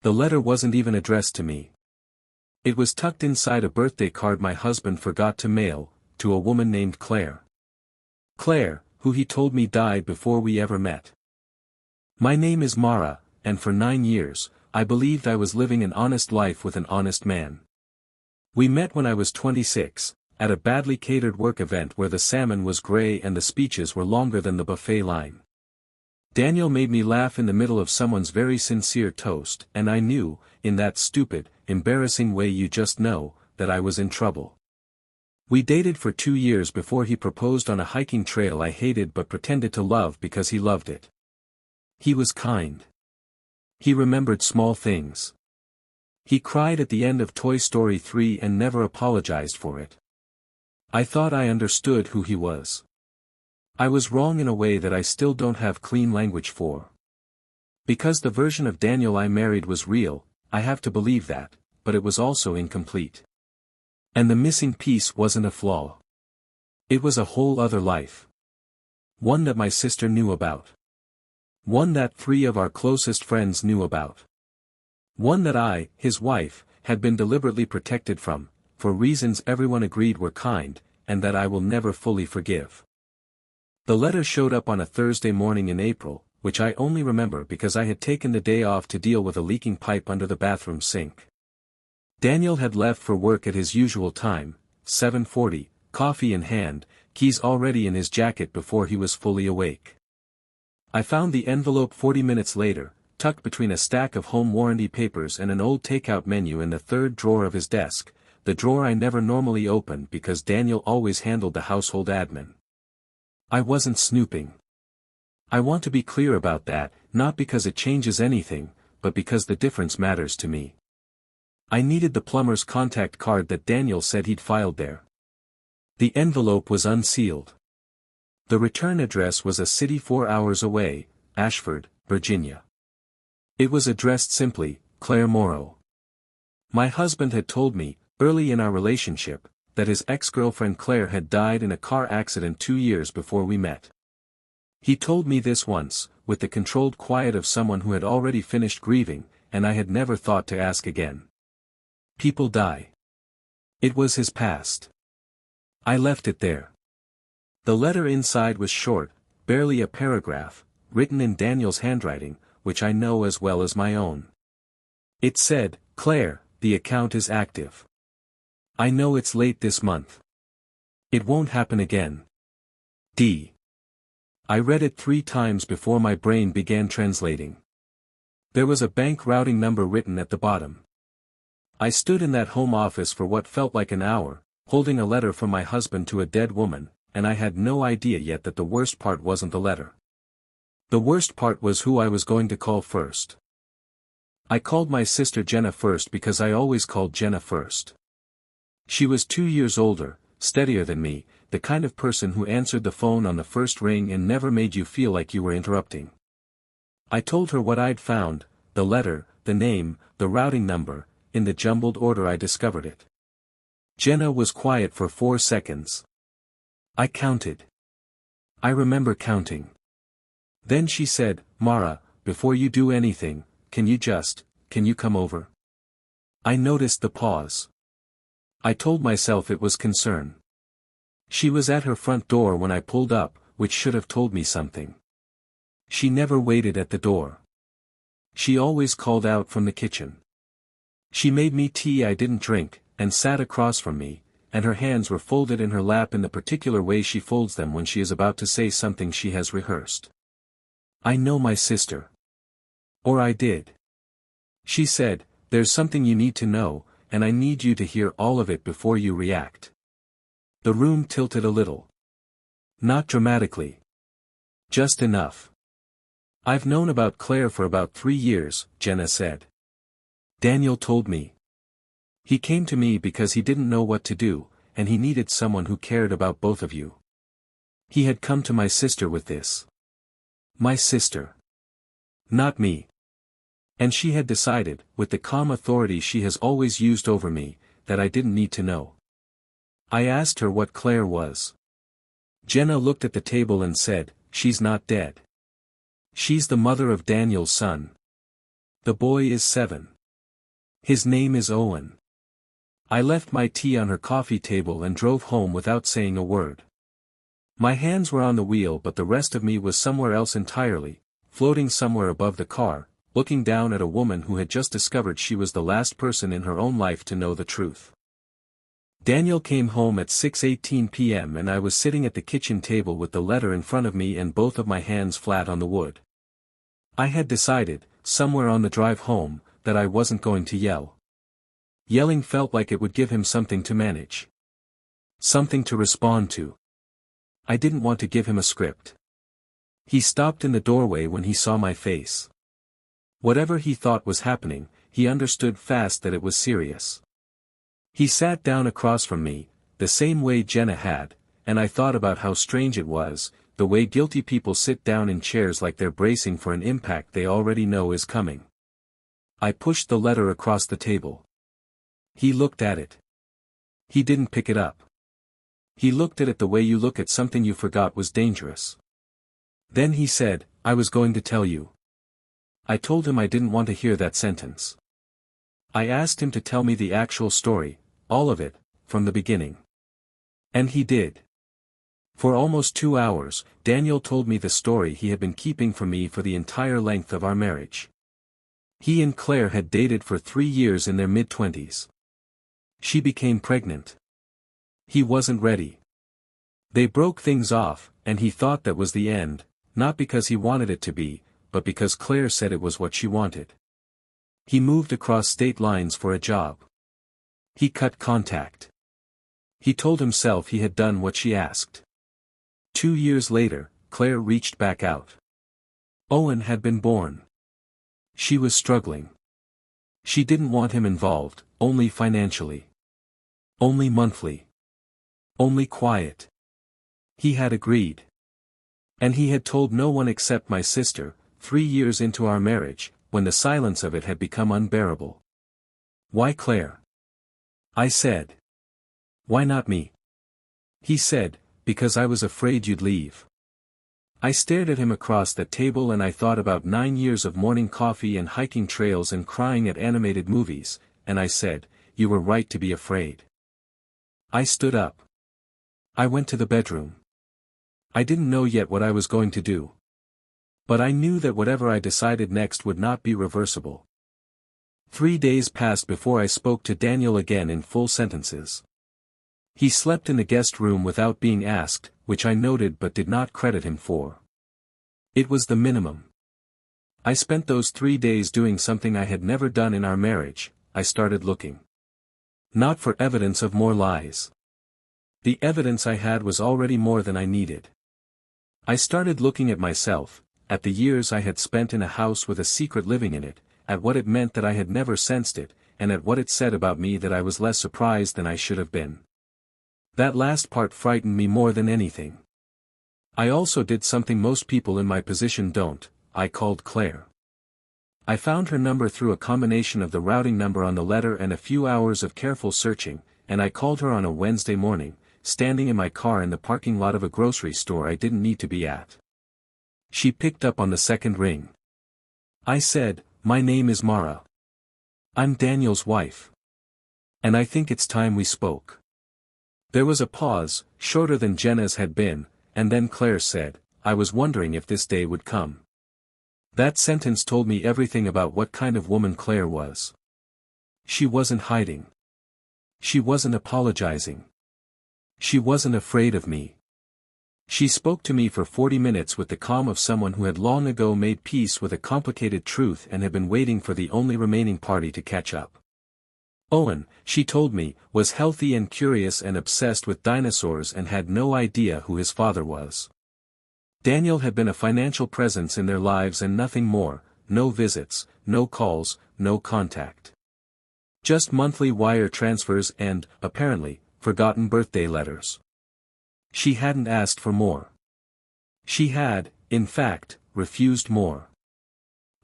The letter wasn't even addressed to me. It was tucked inside a birthday card my husband forgot to mail, to a woman named Claire. Claire, who he told me died before we ever met. My name is Mara, and for 9 years, I believed I was living an honest life with an honest man. We met when I was 26, at a badly catered work event where the salmon was gray and the speeches were longer than the buffet line. Daniel made me laugh in the middle of someone's very sincere toast, and I knew, in that stupid, embarrassing way you just know, that I was in trouble. We dated for 2 years before he proposed on a hiking trail I hated but pretended to love because he loved it. He was kind. He remembered small things. He cried at the end of Toy Story 3 and never apologized for it. I thought I understood who he was. I was wrong in a way that I still don't have clean language for. Because the version of Daniel I married was real, I have to believe that, but it was also incomplete. And the missing piece wasn't a flaw. It was a whole other life. One that my sister knew about. One that 3 of our closest friends knew about. One that I, his wife, had been deliberately protected from, for reasons everyone agreed were kind, and that I will never fully forgive. The letter showed up on a Thursday morning in April, which I only remember because I had taken the day off to deal with a leaking pipe under the bathroom sink. Daniel had left for work at his usual time, 7:40, coffee in hand, keys already in his jacket before he was fully awake. I found the envelope 40 minutes later, tucked between a stack of home warranty papers and an old takeout menu in the 3rd drawer of his desk, the drawer I never normally opened because Daniel always handled the household admin. I wasn't snooping. I want to be clear about that, not because it changes anything, but because the difference matters to me. I needed the plumber's contact card that Daniel said he'd filed there. The envelope was unsealed. The return address was a city 4 hours away, Ashford, Virginia. It was addressed simply, Claire Morrow. My husband had told me, early in our relationship, that his ex-girlfriend Claire had died in a car accident 2 years before we met. He told me this once, with the controlled quiet of someone who had already finished grieving, and I had never thought to ask again. People die. It was his past. I left it there. The letter inside was short, barely a paragraph, written in Daniel's handwriting, which I know as well as my own. It said, "Claire, the account is active. I know it's late this month. It won't happen again. D." I read it 3 times before my brain began translating. There was a bank routing number written at the bottom. I stood in that home office for what felt like an hour, holding a letter from my husband to a dead woman, and I had no idea yet that the worst part wasn't the letter. The worst part was who I was going to call first. I called my sister Jenna first because I always called Jenna first. She was 2 years older, steadier than me, the kind of person who answered the phone on the first ring and never made you feel like you were interrupting. I told her what I'd found, the letter, the name, the routing number, in the jumbled order I discovered it. Jenna was quiet for 4 seconds. I counted. I remember counting. Then she said, "Mara, before you do anything, can you come over?" I noticed the pause. I told myself it was concern. She was at her front door when I pulled up, which should have told me something. She never waited at the door. She always called out from the kitchen. She made me tea I didn't drink, and sat across from me, and her hands were folded in her lap in the particular way she folds them when she is about to say something she has rehearsed. "I know my sister." Or I did. She said, "There's something you need to know, and I need you to hear all of it before you react." The room tilted a little. Not dramatically. Just enough. "I've known about Claire for about 3 years, Jenna said. Daniel told me. He came to me because he didn't know what to do, and he needed someone who cared about both of you. He had come to my sister with this. My sister. Not me. And she had decided, with the calm authority she has always used over me, that I didn't need to know. I asked her what Claire was. Jenna looked at the table and said, "She's not dead. She's the mother of Daniel's son. The boy is 7. His name is Owen. I left my tea on her coffee table and drove home without saying a word. My hands were on the wheel, but the rest of me was somewhere else entirely, floating somewhere above the car, looking down at a woman who had just discovered she was the last person in her own life to know the truth. Daniel came home at 6:18 p.m. and I was sitting at the kitchen table with the letter in front of me and both of my hands flat on the wood. I had decided, somewhere on the drive home, that I wasn't going to yell. Yelling felt like it would give him something to manage. Something to respond to. I didn't want to give him a script. He stopped in the doorway when he saw my face. Whatever he thought was happening, he understood fast that it was serious. He sat down across from me, the same way Jenna had, and I thought about how strange it was, the way guilty people sit down in chairs like they're bracing for an impact they already know is coming. I pushed the letter across the table. He looked at it. He didn't pick it up. He looked at it the way you look at something you forgot was dangerous. Then he said, "I was going to tell you." I told him I didn't want to hear that sentence. I asked him to tell me the actual story, all of it, from the beginning. And he did. For almost 2 hours, Daniel told me the story he had been keeping from me for the entire length of our marriage. He and Claire had dated for 3 years in their mid-20s. She became pregnant. He wasn't ready. They broke things off, and he thought that was the end, not because he wanted it to be, but because Claire said it was what she wanted. He moved across state lines for a job. He cut contact. He told himself he had done what she asked. 2 years later, Claire reached back out. Owen had been born. She was struggling. She didn't want him involved, only financially. Only monthly. Only quiet. He had agreed. And he had told no one except my sister, 3 years into our marriage, when the silence of it had become unbearable. "Why Claire?" I said. "Why not me?" He said, "Because I was afraid you'd leave." I stared at him across that table and I thought about 9 years of morning coffee and hiking trails and crying at animated movies, and I said, "You were right to be afraid." I stood up. I went to the bedroom. I didn't know yet what I was going to do. But I knew that whatever I decided next would not be reversible. 3 days passed before I spoke to Daniel again in full sentences. He slept in the guest room without being asked, which I noted but did not credit him for. It was the minimum. I spent those 3 days doing something I had never done in our marriage. I started looking. Not for evidence of more lies. The evidence I had was already more than I needed. I started looking at myself, at the years I had spent in a house with a secret living in it, at what it meant that I had never sensed it, and at what it said about me that I was less surprised than I should have been. That last part frightened me more than anything. I also did something most people in my position don't. I called Claire. I found her number through a combination of the routing number on the letter and a few hours of careful searching, and I called her on a Wednesday morning, standing in my car in the parking lot of a grocery store I didn't need to be at. She picked up on the second ring. I said, "My name is Mara. I'm Daniel's wife. And I think it's time we spoke." There was a pause, shorter than Jenna's had been, and then Claire said, "I was wondering if this day would come." That sentence told me everything about what kind of woman Claire was. She wasn't hiding. She wasn't apologizing. She wasn't afraid of me. She spoke to me for 40 minutes with the calm of someone who had long ago made peace with a complicated truth and had been waiting for the only remaining party to catch up. Owen, she told me, was healthy and curious and obsessed with dinosaurs and had no idea who his father was. Daniel had been a financial presence in their lives and nothing more, no visits, no calls, no contact. Just monthly wire transfers and, apparently, forgotten birthday letters. She hadn't asked for more. She had, in fact, refused more.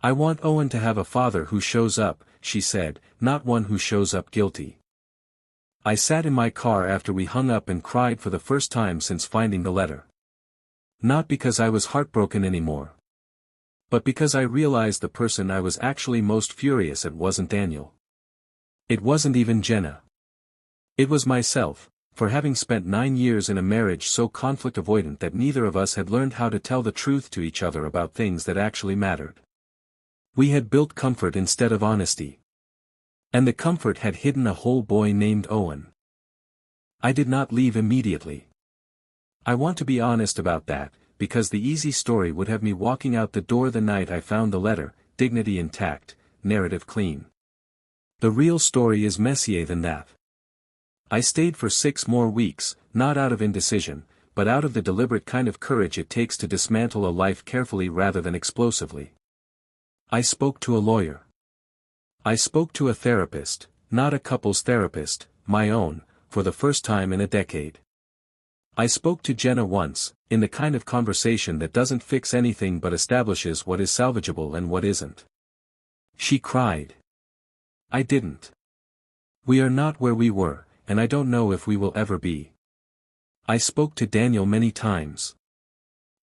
"I want Owen to have a father who shows up," she said, "not one who shows up guilty." I sat in my car after we hung up and cried for the first time since finding the letter. Not because I was heartbroken anymore. But because I realized the person I was actually most furious at wasn't Daniel. It wasn't even Jenna. It was myself, for having spent 9 years in a marriage so conflict-avoidant that neither of us had learned how to tell the truth to each other about things that actually mattered. We had built comfort instead of honesty. And the comfort had hidden a whole boy named Owen. I did not leave immediately. I want to be honest about that, because the easy story would have me walking out the door the night I found the letter, dignity intact, narrative clean. The real story is messier than that. I stayed for 6 more weeks, not out of indecision, but out of the deliberate kind of courage it takes to dismantle a life carefully rather than explosively. I spoke to a lawyer. I spoke to a therapist, not a couples therapist, my own, for the first time in a decade. I spoke to Jenna once, in the kind of conversation that doesn't fix anything but establishes what is salvageable and what isn't. She cried. I didn't. We are not where we were, and I don't know if we will ever be. I spoke to Daniel many times.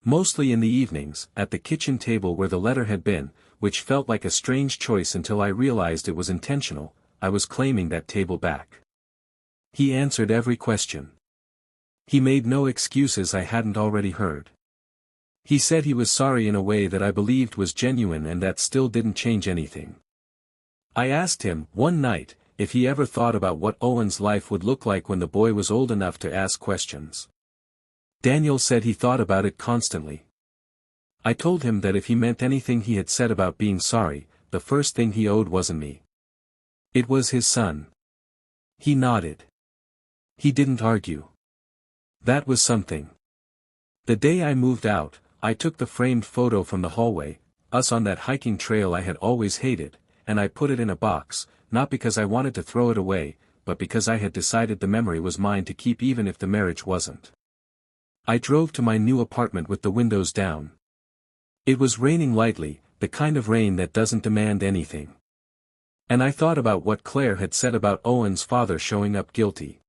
Mostly in the evenings, at the kitchen table where the letter had been, which felt like a strange choice until I realized it was intentional. I was claiming that table back. He answered every question. He made no excuses I hadn't already heard. He said he was sorry in a way that I believed was genuine and that still didn't change anything. I asked him, one night, if he ever thought about what Owen's life would look like when the boy was old enough to ask questions. Daniel said he thought about it constantly. I told him that if he meant anything he had said about being sorry, the first thing he owed wasn't me. It was his son. He nodded. He didn't argue. That was something. The day I moved out, I took the framed photo from the hallway, us on that hiking trail I had always hated, and I put it in a box, not because I wanted to throw it away, but because I had decided the memory was mine to keep even if the marriage wasn't. I drove to my new apartment with the windows down. It was raining lightly, the kind of rain that doesn't demand anything. And I thought about what Claire had said about Owen's father showing up guilty.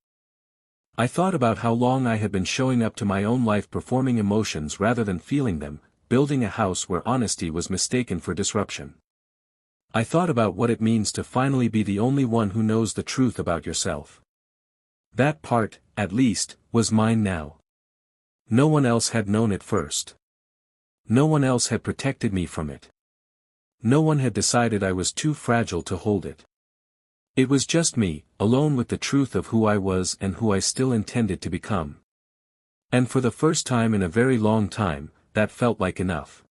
I thought about how long I had been showing up to my own life performing emotions rather than feeling them, building a house where honesty was mistaken for disruption. I thought about what it means to finally be the only one who knows the truth about yourself. That part, at least, was mine now. No one else had known it first. No one else had protected me from it. No one had decided I was too fragile to hold it. It was just me, alone with the truth of who I was and who I still intended to become. And for the first time in a very long time, that felt like enough.